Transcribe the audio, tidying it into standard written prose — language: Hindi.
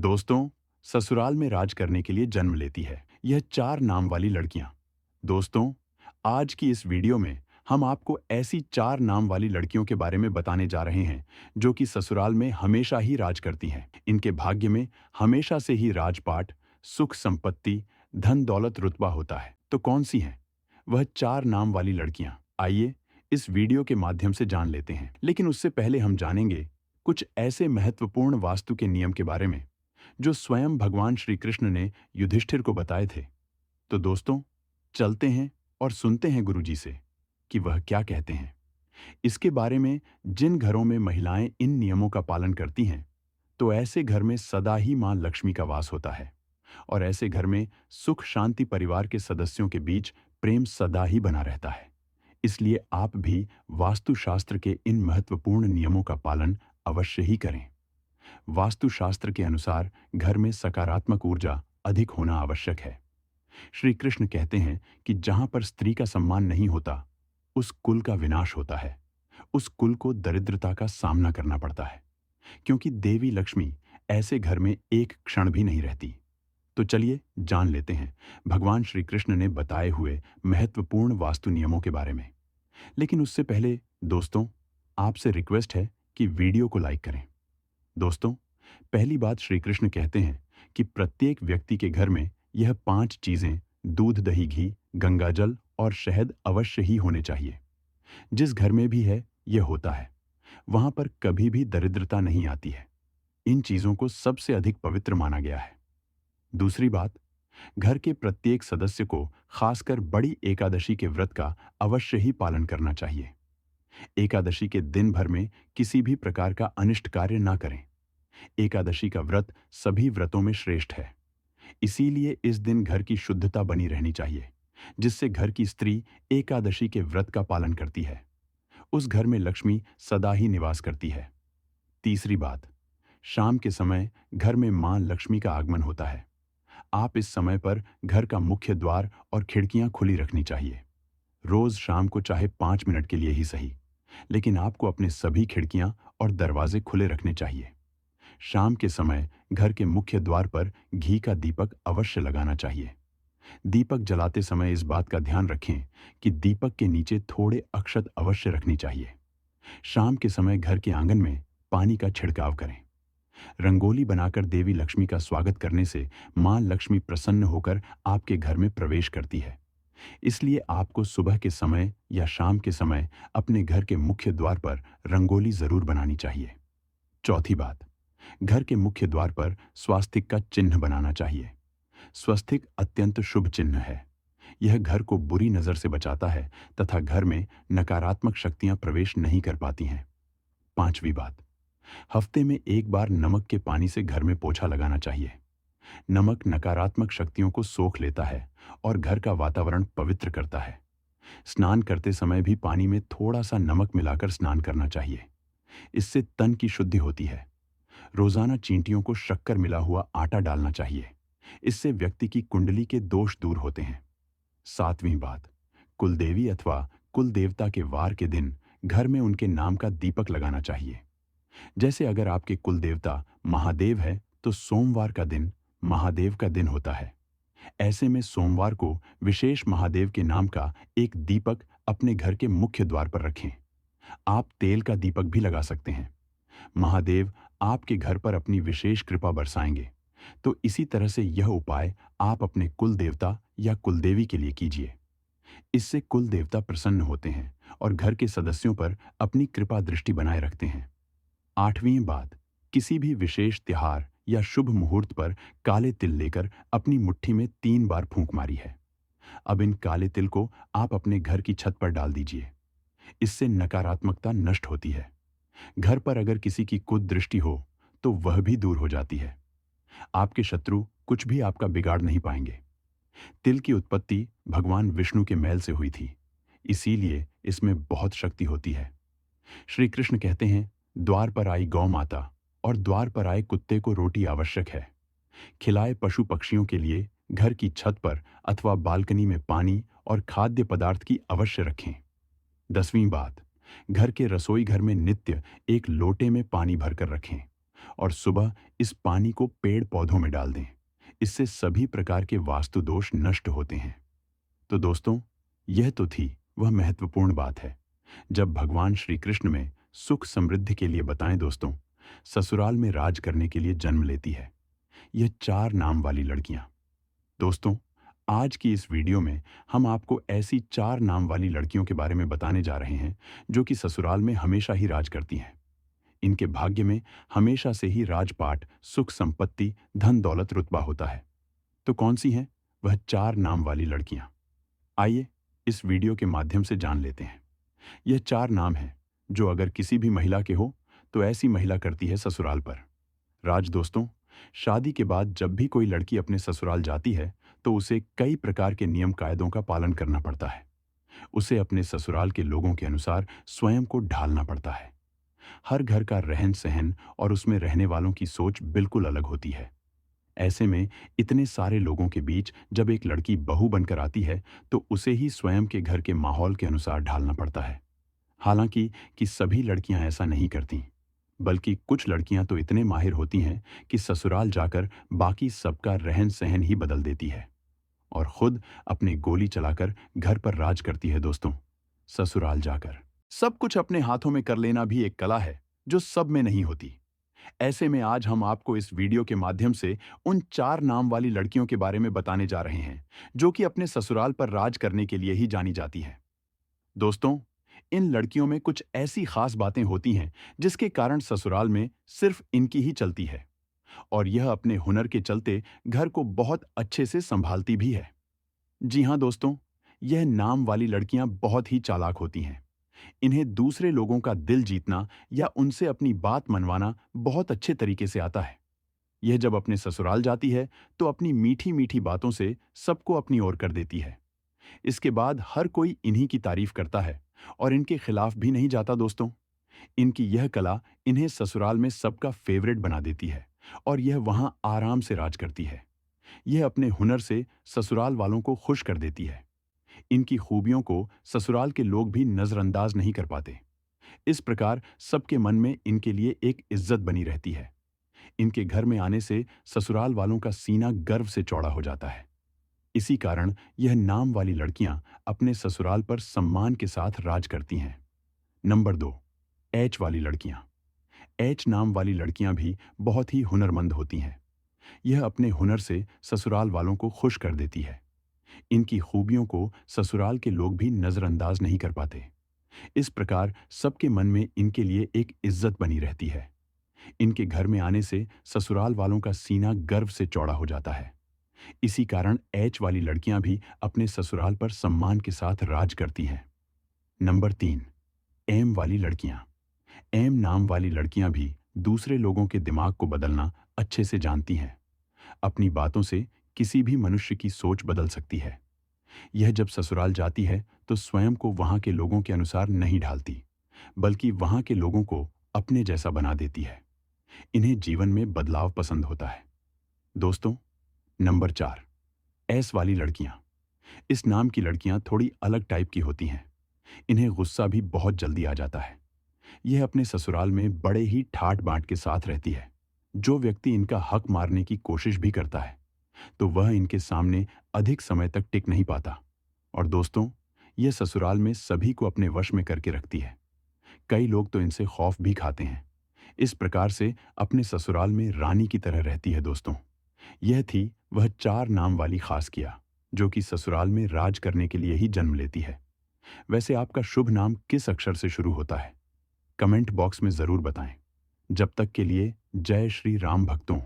दोस्तों, ससुराल में राज करने के लिए जन्म लेती है यह चार नाम वाली लड़कियां। दोस्तों, आज की इस वीडियो में हम आपको ऐसी चार नाम वाली लड़कियों के बारे में बताने जा रहे हैं जो कि ससुराल में हमेशा ही राज करती हैं। इनके भाग्य में हमेशा से ही राजपाट, सुख संपत्ति, धन दौलत रुतबा होता है। तो कौन सी हैं वह चार नाम वाली लड़कियां? आइए इस वीडियो के माध्यम से जान लेते हैं। लेकिन उससे पहले हम जानेंगे कुछ ऐसे महत्वपूर्ण वास्तु के नियम के बारे में जो स्वयं भगवान श्री कृष्ण ने युधिष्ठिर को बताए थे। तो दोस्तों, चलते हैं और सुनते हैं गुरुजी से कि वह क्या कहते हैं। इसके बारे में जिन घरों में महिलाएं इन नियमों का पालन करती हैं, तो ऐसे घर में सदा ही मां लक्ष्मी का वास होता है और ऐसे घर में सुख शांति, परिवार के सदस्यों के बीच प्रेम सदा ही बना रहता है। इसलिए आप भी वास्तुशास्त्र के इन महत्वपूर्ण नियमों का पालन अवश्य ही करें। वास्तुशास्त्र के अनुसार घर में सकारात्मक ऊर्जा अधिक होना आवश्यक है। श्री कृष्ण कहते हैं कि जहां पर स्त्री का सम्मान नहीं होता, उस कुल का विनाश होता है। उस कुल को दरिद्रता का सामना करना पड़ता है, क्योंकि देवी लक्ष्मी ऐसे घर में एक क्षण भी नहीं रहती। तो चलिए जान लेते हैं भगवान श्री कृष्ण ने बताए हुए महत्वपूर्ण वास्तु नियमों के बारे में। लेकिन उससे पहले दोस्तों, आपसे रिक्वेस्ट है कि वीडियो को लाइक करें। दोस्तों, पहली बात, श्री कृष्ण कहते हैं कि प्रत्येक व्यक्ति के घर में यह 5 चीजें, दूध, दही, घी, गंगाजल और शहद अवश्य ही होने चाहिए। जिस घर में भी है यह होता है, वहां पर कभी भी दरिद्रता नहीं आती है। इन चीजों को सबसे अधिक पवित्र माना गया है। दूसरी बात, घर के प्रत्येक सदस्य को खासकर बड़ी एकादशी के व्रत का अवश्य ही पालन करना चाहिए। एकादशी के दिन भर में किसी भी प्रकार का अनिष्ट कार्य ना करें। एकादशी का व्रत सभी व्रतों में श्रेष्ठ है। इसीलिए इस दिन घर की शुद्धता बनी रहनी चाहिए, जिससे घर की स्त्री एकादशी के व्रत का पालन करती है। उस घर में लक्ष्मी सदा ही निवास करती है। तीसरी बात, शाम के समय घर में मां लक्ष्मी का आगमन होता है। आप इस समय पर घर का मुख्य द्वार और खिड़कियां खुली रखनी चाहिए। रोज शाम को चाहे 5 मिनट के लिए ही सही, लेकिन आपको अपने सभी खिड़कियां और दरवाजे खुले रखने चाहिए। शाम के समय घर के मुख्य द्वार पर घी का दीपक अवश्य लगाना चाहिए। दीपक जलाते समय इस बात का ध्यान रखें कि दीपक के नीचे थोड़े अक्षत अवश्य रखनी चाहिए। शाम के समय घर के आंगन में पानी का छिड़काव करें। रंगोली बनाकर देवी लक्ष्मी का स्वागत करने से मां लक्ष्मी प्रसन्न होकर आपके घर में प्रवेश करती है। इसलिए आपको सुबह के समय या शाम के समय अपने घर के मुख्य द्वार पर रंगोली जरूर बनानी चाहिए। चौथी बात, घर के मुख्य द्वार पर स्वास्तिक का चिन्ह बनाना चाहिए। स्वस्तिक अत्यंत शुभ चिन्ह है। यह घर को बुरी नजर से बचाता है तथा घर में नकारात्मक शक्तियां प्रवेश नहीं कर पाती हैं। पांचवी बात, हफ्ते में एक बार नमक के पानी से घर में पोछा लगाना चाहिए। नमक नकारात्मक शक्तियों को सोख लेता है और घर का वातावरण पवित्र करता है। स्नान करते समय भी पानी में थोड़ा सा नमक मिलाकर स्नान करना चाहिए। इससे तन की शुद्धि होती है। रोजाना चींटियों को शक्कर मिला हुआ आटा डालना चाहिए। इससे व्यक्ति की कुंडली के दोष दूर होते हैं। सातवीं बात, कुलदेवी अथवा कुल देवता के वार के दिन घर में उनके नाम का दीपक लगाना चाहिए। जैसे अगर आपके कुल देवता महादेव है तो सोमवार का दिन महादेव का दिन होता है। ऐसे में सोमवार को विशेष महादेव के नाम का एक दीपक अपने घर के मुख्य द्वार पर रखें। आप तेल का दीपक भी लगा सकते हैं। महादेव आपके घर पर अपनी विशेष कृपा बरसाएंगे। तो इसी तरह से यह उपाय आप अपने कुल देवता या कुलदेवी के लिए कीजिए। इससे कुल देवता प्रसन्न होते हैं और घर के सदस्यों पर अपनी कृपा दृष्टि बनाए रखते हैं। आठवीं बात, किसी भी विशेष त्योहार या शुभ मुहूर्त पर काले तिल लेकर अपनी मुट्ठी में 3 बार फूंक मारी है। अब इन काले तिल को आप अपने घर की छत पर डाल दीजिए। इससे नकारात्मकता नष्ट होती है। घर पर अगर किसी की कुदृष्टि हो तो वह भी दूर हो जाती है। आपके शत्रु कुछ भी आपका बिगाड़ नहीं पाएंगे। तिल की उत्पत्ति भगवान विष्णु के मैल से हुई थी, इसीलिए इसमें बहुत शक्ति होती है। श्री कृष्ण कहते हैं, द्वार पर आई गौ माता और द्वार पर आए कुत्ते को रोटी आवश्यक है। खिलाए पशु पक्षियों के लिए घर की छत पर अथवा बालकनी में पानी और खाद्य पदार्थ की अवश्य रखें। 10वीं बात, घर के रसोई घर में नित्य एक लोटे में पानी भरकर रखें और सुबह इस पानी को पेड़ पौधों में डाल दें। इससे सभी प्रकार के वास्तु दोष नष्ट होते हैं। तो दोस्तों, यह तो थी वह महत्वपूर्ण बात है जब भगवान श्री कृष्ण में सुख समृद्धि के लिए बताएं दोस्तों, ससुराल में राज करने के लिए जन्म लेती है यह 4 नाम वाली लड़कियां। दोस्तों, आज की इस वीडियो में हम आपको ऐसी 4 नाम वाली लड़कियों के बारे में बताने जा रहे हैं जो कि ससुराल में हमेशा ही राज करती हैं। इनके भाग्य में हमेशा से ही राजपाट, सुख संपत्ति, धन दौलत रुतबा होता है। तो कौन सी हैं वह 4 नाम वाली लड़कियां? आइए इस वीडियो के माध्यम से जान लेते हैं। यह 4 नाम हैं जो अगर किसी भी महिला के हो तो ऐसी महिला करती है ससुराल पर राज। दोस्तों, शादी के बाद जब भी कोई लड़की अपने ससुराल जाती है तो उसे कई प्रकार के नियम कायदों का पालन करना पड़ता है। उसे अपने ससुराल के लोगों के अनुसार स्वयं को ढालना पड़ता है। हर घर का रहन सहन और उसमें रहने वालों की सोच बिल्कुल अलग होती है। ऐसे में इतने सारे लोगों के बीच जब एक लड़की बहू बनकर आती है तो उसे ही स्वयं के घर के माहौल के अनुसार ढालना पड़ता है। हालांकि कि सभी लड़कियां ऐसा नहीं करती, बल्कि कुछ लड़कियां तो इतने माहिर होती हैं कि ससुराल जाकर बाकी सबका रहन सहन ही बदल देती है और खुद अपनी गोली चलाकर घर पर राज करती है। दोस्तों, ससुराल जाकर सब कुछ अपने हाथों में कर लेना भी एक कला है जो सब में नहीं होती। ऐसे में आज हम आपको इस वीडियो के माध्यम से उन 4 नाम वाली लड़कियों के बारे में बताने जा रहे हैं जो कि अपने ससुराल पर राज करने के लिए ही जानी जाती हैं। दोस्तों, इन लड़कियों में कुछ ऐसी खास बातें होती हैं जिसके कारण ससुराल में सिर्फ इनकी ही चलती है और यह अपने हुनर के चलते घर को बहुत अच्छे से संभालती भी है। जी हाँ दोस्तों, यह नाम वाली लड़कियां बहुत ही चालाक होती हैं। इन्हें दूसरे लोगों का दिल जीतना या उनसे अपनी बात मनवाना बहुत अच्छे तरीके से आता है। यह जब अपने ससुराल जाती है तो अपनी मीठी मीठी बातों से सबको अपनी ओर कर देती है। इसके बाद हर कोई इन्हीं की तारीफ करता है और इनके खिलाफ भी नहीं जाता। दोस्तों, इनकी यह कला इन्हें ससुराल में सबका फेवरेट बना देती है और यह वहां आराम से राज करती है। यह अपने हुनर से ससुराल वालों को खुश कर देती है। इनकी खूबियों को ससुराल के लोग भी नजरअंदाज नहीं कर पाते। इस प्रकार सबके मन में इनके लिए एक इज्जत बनी रहती है। इनके घर में आने से ससुराल वालों का सीना गर्व से चौड़ा हो जाता है। इसी कारण यह नाम वाली लड़कियां अपने ससुराल पर सम्मान के साथ राज करती हैं। नंबर 2, एच वाली लड़कियां। एच नाम वाली लड़कियां भी बहुत ही हुनरमंद होती हैं। यह अपने हुनर से ससुराल वालों को खुश कर देती है। इनकी खूबियों को ससुराल के लोग भी नजरअंदाज नहीं कर पाते। इस प्रकार सबके मन में इनके लिए एक इज्जत बनी रहती है। इनके घर में आने से ससुराल वालों का सीना गर्व से चौड़ा हो जाता है। इसी कारण एच वाली लड़कियां भी अपने ससुराल पर सम्मान के साथ राज करती हैं। नंबर 3, एम वाली लड़कियां। एम नाम वाली लड़कियां भी दूसरे लोगों के दिमाग को बदलना अच्छे से जानती हैं। अपनी बातों से किसी भी मनुष्य की सोच बदल सकती है। यह जब ससुराल जाती है तो स्वयं को वहां के लोगों के अनुसार नहीं ढालती, बल्कि वहां के लोगों को अपने जैसा बना देती है। इन्हें जीवन में बदलाव पसंद होता है। दोस्तों, नंबर 4, एस वाली लड़कियां। इस नाम की लड़कियां थोड़ी अलग टाइप की होती हैं। इन्हें गुस्सा भी बहुत जल्दी आ जाता है। यह अपने ससुराल में बड़े ही ठाट बांट के साथ रहती है। जो व्यक्ति इनका हक मारने की कोशिश भी करता है तो वह इनके सामने अधिक समय तक टिक नहीं पाता। और दोस्तों, यह ससुराल में सभी को अपने वश में करके रखती है। कई लोग तो इनसे खौफ भी खाते हैं। इस प्रकार से अपने ससुराल में रानी की तरह रहती है। दोस्तों, यह थी वह 4 नाम वाली खास किया जो कि ससुराल में राज करने के लिए ही जन्म लेती है। वैसे आपका शुभ नाम किस अक्षर से शुरू होता है? कमेंट बॉक्स में जरूर बताएं। जब तक के लिए जय श्री राम भक्तों।